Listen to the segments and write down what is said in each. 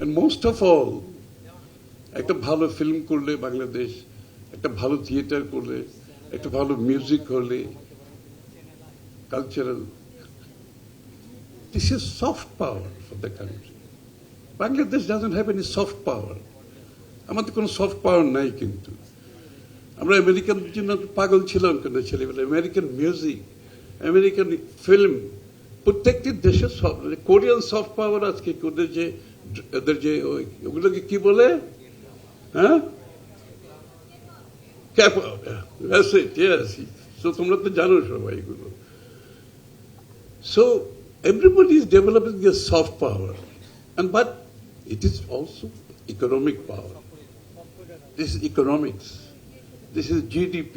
and most of all একটা ভালো film করলে বাংলাদেশ, একটা ভালো থিয়েটার করলে, একটা ভালো মিউজিক হলে, cultural, this is soft power for the country. Bangladesh doesn't have any soft power. আমাদের কোনো সফট পাওয়ার নাই। কিন্তু আমরা আমেরিকান জন্য পাগল ছিলাম কেন ছেলেবেলা? আমেরিকান মিউজিক, আমেরিকান ফিল্ম, প্রত্যেকটি দেশের কোরিয়ান সফট পাওয়ার আজকে ওদের যে ওগুলোকে কি বলে, হ্যাঁ, সো তোমরা তো জানো সবাই এগুলো। So everybody is developing their soft power, but it is also economic power. This is economics. This is GDP.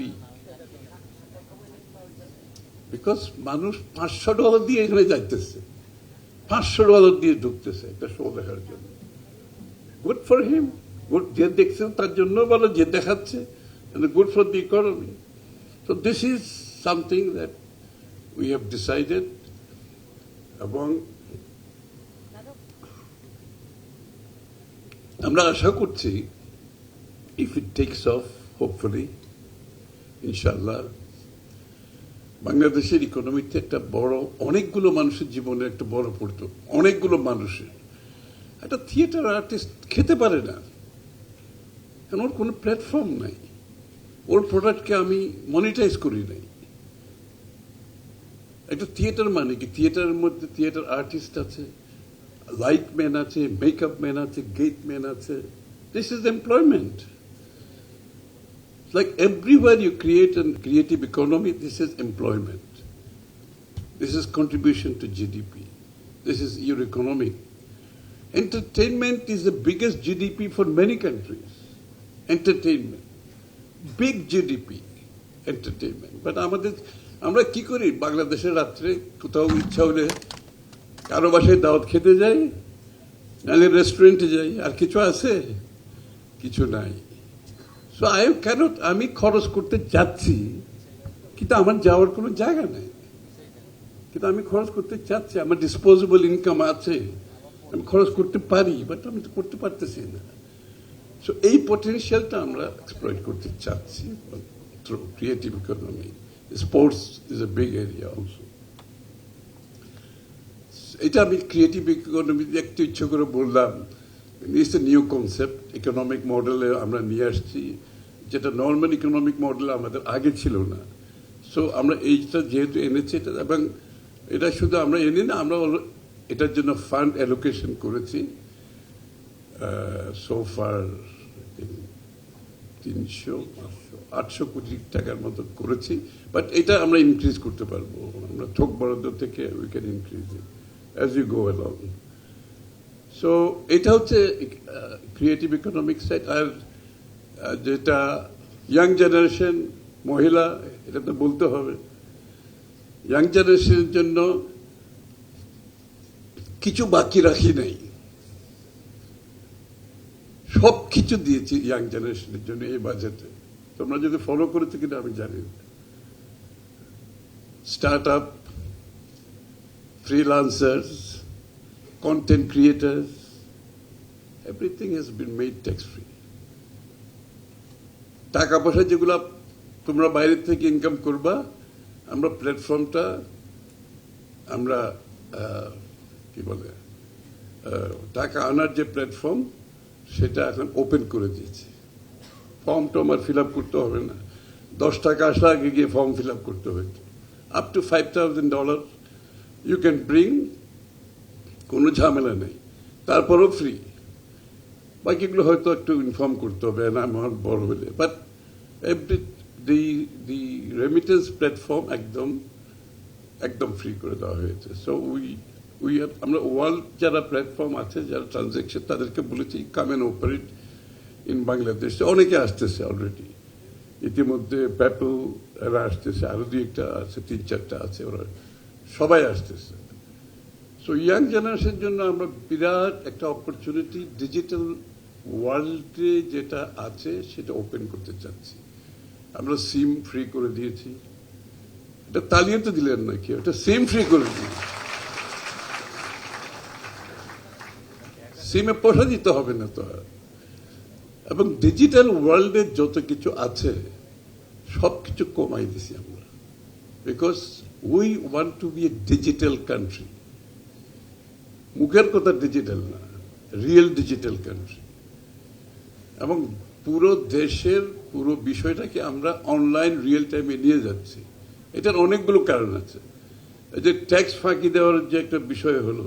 Because মানুষ $500 দিয়ে এখানে যাইতেছে, $500 দিয়ে ঢুকতেছে একটা শো দেখার জন্য। গুড ফর হিম, গুড যে দেখছেন তার জন্য ভালো, যে দেখাচ্ছে, good for the economy. So this is something that we have decided. এবং আমরা আশা করছি if it takes off, hopefully, ইনশাআল্লাহ, বাংলাদেশের ইকোনমিতে একটা বড়, অনেকগুলো মানুষের জীবনে একটা বড় পড়তো, অনেকগুলো মানুষের। একটা থিয়েটার আর্টিস্ট খেতে পারে না, কারণ ওর কোনো প্ল্যাটফর্ম নাই, ওর প্রোডাক্টকে আমি মনিটাইজ করি নাই। একটা থিয়েটার মানে কি, থিয়েটারের মধ্যে থিয়েটার আর্টিস্ট আছে, লাইট ম্যান আছে, মেকআপ ম্যান আছে, গেট ম্যান আছে। This is employment. Like everywhere you create a creative economy, this is employment. This is contribution to GDP. This is your economic. Entertainment is the biggest GDP for many countries. Entertainment. Big GDP. Entertainment. But আমরা কি করি বাংলাদেশের রাত্রে কোথাও ইচ্ছা হলে কারো বাসায় দাওয়াত খেতে যাই, নাহলে রেস্টুরেন্টে যাই, আর কিছু আছে? কিছু নাই। সো আমি খরচ করতে যাচ্ছি, কিন্তু আমার যাওয়ার কোনো জায়গা নেই। কিন্তু আমি খরচ করতে চাচ্ছি, আমার ডিসপোজেবল ইনকাম আছে, আমি খরচ করতে পারি, বাট আমি তো করতে পারতেছি না। সো এই পটেনশিয়ালটা আমরা এক্সপ্লয়েট করতে চাচ্ছি through creative economy. Sports is a big area also. এটা আমি ক্রিয়েটিভ ইকোনমি একটু ইচ্ছে করে বললাম। It's a new concept, economic মডেলে আমরা নিয়ে আসছি, যেটা নর্মাল ইকোনমিক মডেল আমাদের আগে ছিল না। সো আমরা এইটা যেহেতু এনেছি, এটা এবং এটা শুধু আমরা এনে না, আমরা এটার জন্য ফান্ড অ্যালোকেশন করেছি। সোফার 300-800 কোটি টাকার মতো করেছি, বাট এটা আমরা ইনক্রিজ করতে পারবো। আমরা থোক বরাদ্দ থেকে we can increase it as you go along. So এটা হচ্ছে ক্রিয়েটিভ ইকোনমিক সাইড। আর যেটা ইয়াং জেনারেশন, মহিলা, এটা তো বলতে হবে। ইয়াং জেনারেশনের জন্য কিছু বাকি রাখি নাই, সব কিছু দিয়েছি ইয়াং জেনারেশনের জন্য এই বাজেটে। তোমরা যদি ফলো করেছো কিনা আমি জানি। Start up, freelancers, content creators, everything has been made tax free. টাকা পয়সা যেগুলো তোমরা বাইরে থেকে ইনকাম করবা, আমরা প্ল্যাটফর্মটা আমরা কি বলে টাকা আনার যে প্ল্যাটফর্ম, সেটা এখন ওপেন করে দিয়েছি। ফর্ম টম আর ফিল আপ করতে হবে না। 10 টাকা আসলে আগে গিয়ে ফর্ম ফিল আপ করতে হতো। Up to $5,000 you can bring, কোনো ঝামেলা নেই, তারপরও ফ্রি। বাকিগুলো হয়তো একটু ইনফর্ম করতে হবে না আমার বড় হলে, বাট দি রেমিটেন্স প্ল্যাটফর্ম একদম ফ্রি করে দেওয়া হয়েছে। সো আমরা ওয়ার্ল্ড যারা প্ল্যাটফর্ম আছে, যারা ট্রানজ্যাকশন, তাদেরকে বলেছি কাম অ্যান্ড অপারেট ইন বাংলাদেশ। অনেকে আসতেছে অলরেডি, ইতিমধ্যে প্যাপল এরা আসতেছে, আরো 2-1টা আছে, 3-4টা আছে, ওরা সবাই আসতেছে। সো ইয়াং জেনারেশনের জন্য আমরা বিরাট একটা অপরচুনিটি ডিজিটাল ওয়ার্ল্ডে যেটা আছে সেটা ওপেন করতে চাচ্ছি। আমরা সিম ফ্রি করে দিয়েছি। এটা তালিয়ে তো দিলেন না কেউ, এটা সিম ফ্রি করে দিয়েছি। সিমে পয়সা দিতে হবে না তো আর। এবং ডিজিটাল ওয়ার্ল্ডে যত কিছু আছে সব কিছু কমাই দিছি আমরা, because we want to be a digital country. মুখের কথা ডিজিটাল না, রিয়েল ডিজিটাল কান্ট্রি। এবং পুরো দেশের পুরো বিষয়টাকে আমরা অনলাইন রিয়েল টাইমে নিয়ে যাচ্ছি। এটার অনেকগুলো কারণ আছে। এই যে ট্যাক্স ফাঁকি দেওয়ার যে একটা বিষয় হলো,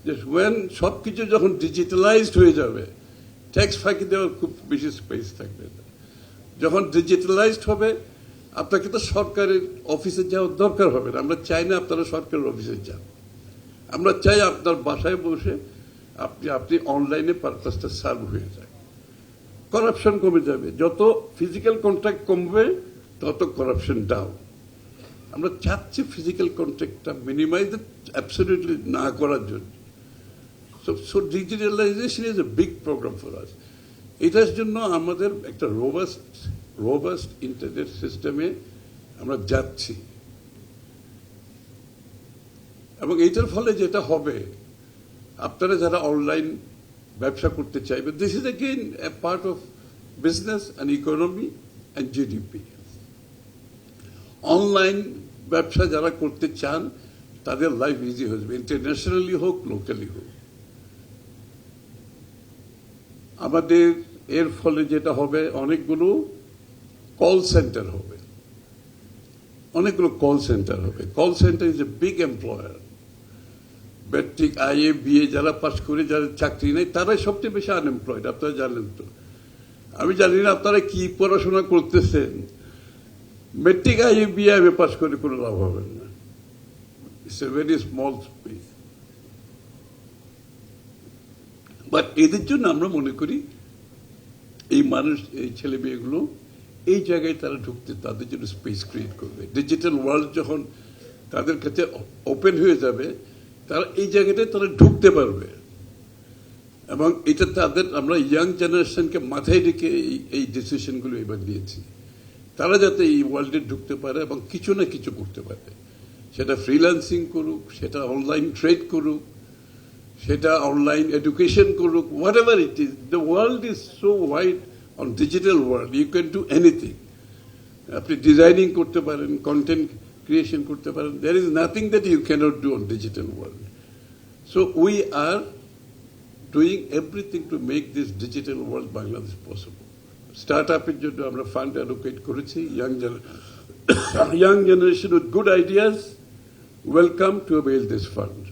যে ওয়েন সবকিছু যখন ডিজিটালাইজড হয়ে যাবে, ট্যাক্স ফাঁকি দেওয়ার খুব বেশি স্পেস থাকবে না। যখন ডিজিটালাইজড হবে, আপনাকে তো সরকারের অফিসে যাওয়ার দরকার হবে না। আমরা চাই না আপনারা সরকারের অফিসে যান, আমরা চাই আপনার বাসায় বসে আপনি অনলাইনে পারপাসটা সার্ভ হয়ে যায়। করাপশন কমে যাবে, যত ফিজিক্যাল কন্ট্যাক্ট কমবে তত করাপশন ডাউন। আমরা চাচ্ছি ফিজিক্যাল কন্ট্যাক্টটা মিনিমাইজ অ্যাবসলিউটলি না করার জন্য। So digitalisation is a big programme for us. এটার জন্য আমাদের একটা রোবাস্ট ইন্টারনেট সিস্টেমে আমরা যাচ্ছি। এবং এইটার ফলে যেটা হবে, আপনারা যারা অনলাইন ব্যবসা করতে চাইবেন, this is again A part of business and economy and GDP. Online ব্যবসা যারা করতে চান তাদের লাইফ ইজি হয়ে যাবে, ইন্টারন্যাশনালি হোক লোকালি হোক। আমাদের এর ফলে যেটা হবে, অনেকগুলো কল সেন্টার হবে, অনেকগুলো কল সেন্টার হবে। Call centre is a big employer. Matric, IA, BA যারা পাস করে, যারা চাকরি নেই, তারাই সবচেয়ে বেশি আনএমপ্লয়েড। আপনারা জানেন তো, আমি জানি না আপনারা কি পড়াশোনা করতেছেন। ম্যাট্রিক, আইএ, বিএ পাস করে কোনো লাভ হবে না। It's a very small space. But এদের জন্য আমরা মনে করি এই মানুষ, এই ছেলে মেয়েগুলো এই জায়গায় তারা ঢুকতে, তাদের জন্য স্পেস ক্রিয়েট করবে। ডিজিটাল ওয়ার্ল্ড যখন তাদের কাছে ওপেন হয়ে যাবে, তারা এই জায়গাটায় তারা ঢুকতে পারবে। এবং এটা তাদের, আমরা ইয়াং জেনারেশনকে মাথায় রেখে এই ডিসিশনগুলো এবার দিয়েছি। তারা যাতে এই ওয়ার্ল্ডে ঢুকতে পারে এবং কিছু না কিছু করতে পারে। সেটা ফ্রিল্যান্সিং করুক, সেটা অনলাইন ট্রেড করুক, সেটা অনলাইন এডুকেশন করুক, whatever it is. The world is so wide on digital world, you can do anything. আপনি ডিজাইনিং করতে পারেন, কন্টেন্ট creation করতে পারেন। There is nothing that you cannot do on digital world. So we are doing everything to make this digital world Bangladesh possible. Startup এর জন্য আমরা fund allocate করেছি। Young generation with good ideas, welcome to avail this fund.